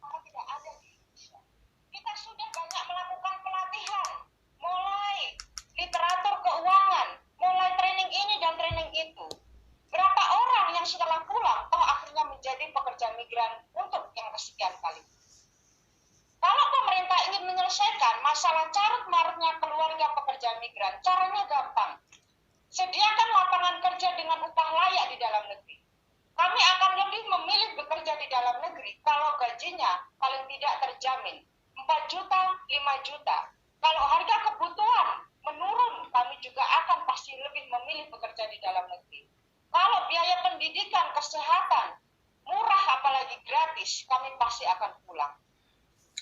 Karena tidak ada di Indonesia. Kita sudah banyak melakukan pelatihan, mulai literatur keuangan, mulai training ini dan training itu. Berapa orang yang setelah pulang, akhirnya menjadi pekerja migran untuk yang kesekian kali. Kalau pemerintah ingin menyelesaikan masalah carut-marutnya keluarga pekerja migran, caranya gampang. Sediakan lapangan kerja dengan upah layak di dalam negeri. Kami akan lebih memilih bekerja di dalam negeri kalau gajinya paling tidak terjamin 4 juta, 5 juta. Kalau harga kebutuhan menurun, kami juga akan pasti lebih memilih bekerja di dalam negeri. Kalau biaya pendidikan, kesehatan murah apalagi gratis, kami pasti akan pulang.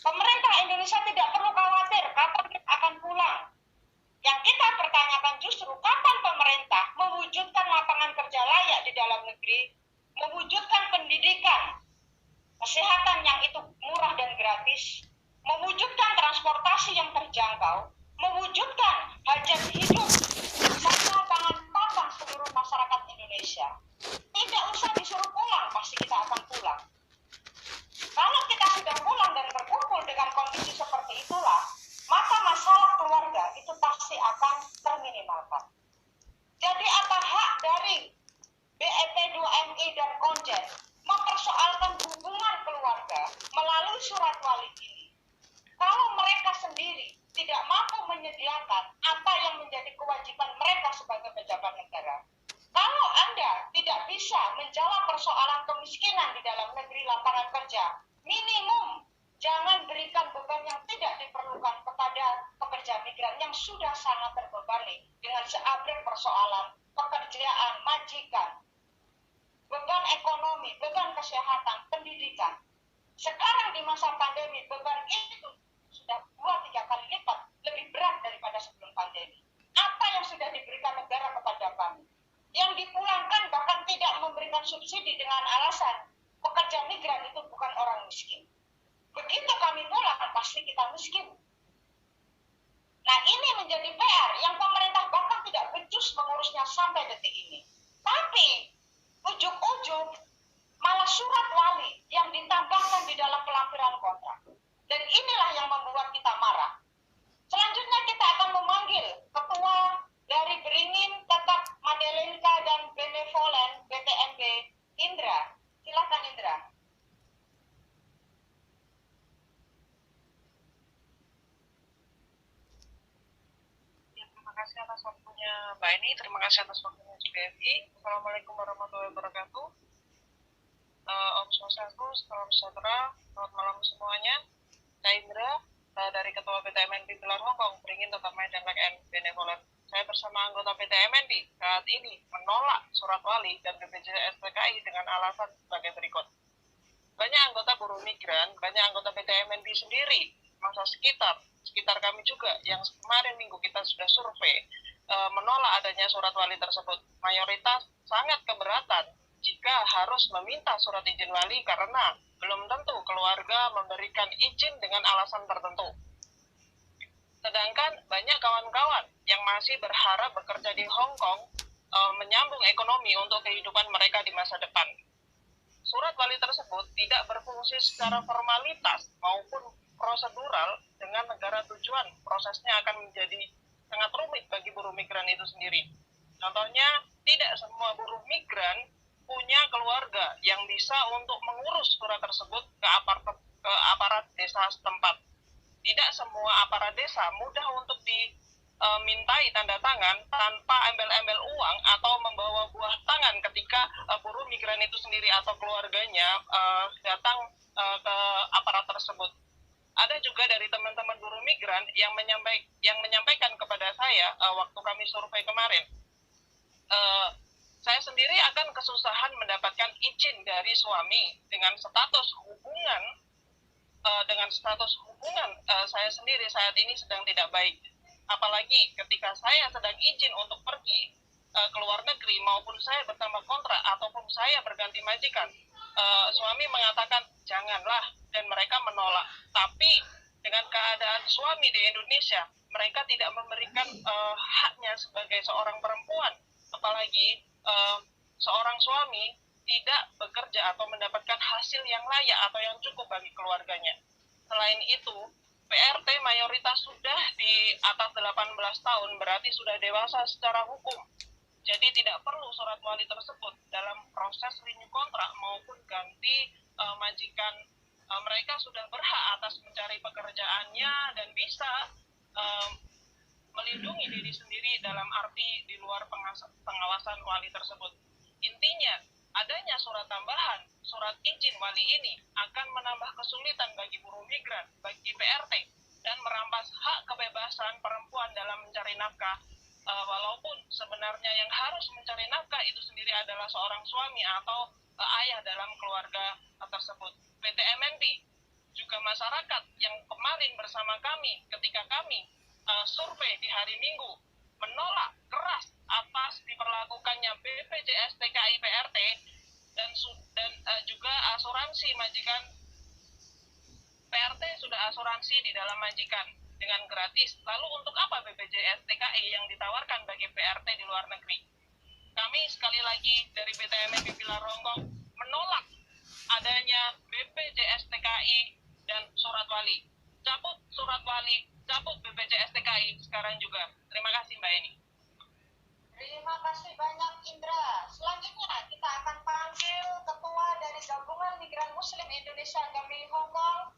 Pemerintah Indonesia tidak perlu khawatir kapan kita akan pulang. Yang kita pertanyakan justru kapan pemerintah mewujudkan lapangan kerja layak di dalam negeri, mewujudkan pendidikan, kesehatan yang itu murah dan gratis, mewujudkan transportasi yang terjangkau, mewujudkan hajat hidup satu pangan papan seluruh masyarakat Indonesia. Tidak usah disuruh pulang, pasti kita akan pulang. Kalau kita sudah pulang dan berkumpul dengan kondisi seperti itulah, maka masalah keluarga itu pasti akan terminimalkan. Jadi apa hak dari BEP 2MI dan Konjen mempersoalkan hubungan keluarga melalui surat wali ini? Kalau mereka sendiri tidak mampu menyediakan apa yang menjadi kewajiban mereka sebagai pejabat negara, kalau Anda tidak bisa menjawab persoalan kemiskinan di dalam negeri lapangan kerja, minimum jangan berikan beban yang tidak diperlukan kepada pekerja migran yang sudah sangat terbebani dengan seabrek persoalan pekerjaan, majikan, beban ekonomi, beban kesehatan, pendidikan. Sekarang di masa pandemi, beban itu sudah 2-3 kali lipat lebih berat daripada sebelum pandemi. Apa yang sudah diberikan negara kepada kami? Yang dipulangkan bahkan tidak memberikan subsidi dengan alasan pekerja migran itu bukan orang miskin. Begitu kami pulang, pasti kita miskin. Nah, ini menjadi PR yang pemerintah bahkan tidak becus mengurusnya sampai detik ini. Tapi, ujuk-ujuk malah surat wali yang ditambahkan di dalam pelampiran kontrak. Dan inilah yang membuat kita marah. Selanjutnya kita akan memanggil ketua dari Beringin, Tetap Madelinka dan Benevolen BTMB, Indra. Silakan Indra. Terima kasih atas waktunya Mbak Eni, terima kasih atas waktunya GBFI. Assalamualaikum warahmatullahi wabarakatuh. Om Swastiastu, salam sejahtera, selamat malam semuanya. Saya Indra, dari Ketua PTMNP Pilar Hongkong, Beringin Tetap Madelinka and Benevolen. Saya bersama anggota PTMNP saat ini menolak surat wali dan BPJS TKI dengan alasan sebagai berikut. Banyak anggota buruh migran, banyak anggota PTMNP sendiri, masa sekitar kami juga yang kemarin minggu kita sudah survei menolak adanya surat wali tersebut. Mayoritas sangat keberatan jika harus meminta surat izin wali karena belum tentu keluarga memberikan izin dengan alasan tertentu. Sedangkan banyak kawan-kawan yang masih berharap bekerja di Hong Kong menyambung ekonomi untuk kehidupan mereka di masa depan. Surat wali tersebut tidak berfungsi secara formalitas maupun prosedural dengan negara tujuan. Prosesnya akan menjadi sangat rumit bagi buruh migran itu sendiri. Contohnya, tidak semua buruh migran punya keluarga yang bisa untuk mengurus surat tersebut ke aparat desa setempat. Tidak semua aparat desa mudah untuk dimintai tanda tangan tanpa embel-embel uang atau membawa buah tangan ketika buruh migran itu sendiri atau keluarganya datang ke aparat tersebut. Ada juga dari teman-teman buruh migran yang menyampaikan kepada saya waktu kami survei kemarin, saya sendiri akan kesusahan mendapatkan izin dari suami dengan status hubungan saya sendiri saat ini sedang tidak baik. Apalagi ketika saya sedang izin untuk pergi ke luar negeri maupun saya bertambah kontrak ataupun saya berganti majikan, suami mengatakan janganlah dan mereka menolak. Tapi dengan keadaan suami di Indonesia, mereka tidak memberikan haknya sebagai seorang perempuan. Apalagi seorang suami tidak bekerja atau mendapatkan hasil yang layak atau yang cukup bagi keluarganya. Selain itu, PRT mayoritas sudah di atas 18 tahun, berarti sudah dewasa secara hukum. Jadi tidak perlu surat wali tersebut dalam proses renew kontrak maupun ganti majikan. Mereka sudah berhak atas mencari pekerjaannya dan bisa melindungi diri sendiri dalam arti di luar pengawasan wali tersebut. Intinya, adanya surat tambahan, surat izin wali ini akan menambah kesulitan bagi buruh migran, bagi PRT, dan merampas hak kebebasan perempuan dalam mencari nafkah. Walaupun sebenarnya yang harus mencari nafkah itu sendiri adalah seorang suami atau ayah dalam keluarga tersebut. PT MNP juga masyarakat yang kemarin bersama kami ketika kami survei di hari Minggu menolak keras atas diperlakukannya BPJS TKI PRT dan juga asuransi majikan. PRT sudah asuransi di dalam majikan dengan gratis. Lalu untuk apa BPJS TKI yang ditawarkan bagi PRT di luar negeri? Kami sekali lagi dari PTMNP Pilar Hongkong menolak adanya BPJS TKI dan surat wali. Cabut surat wali, cabut BPJS TKI sekarang juga. Terima kasih Mbak Eni. Terima kasih banyak Indra. Selanjutnya kita akan panggil Ketua dari Gabungan Migran Muslim Indonesia Gami Hongkong,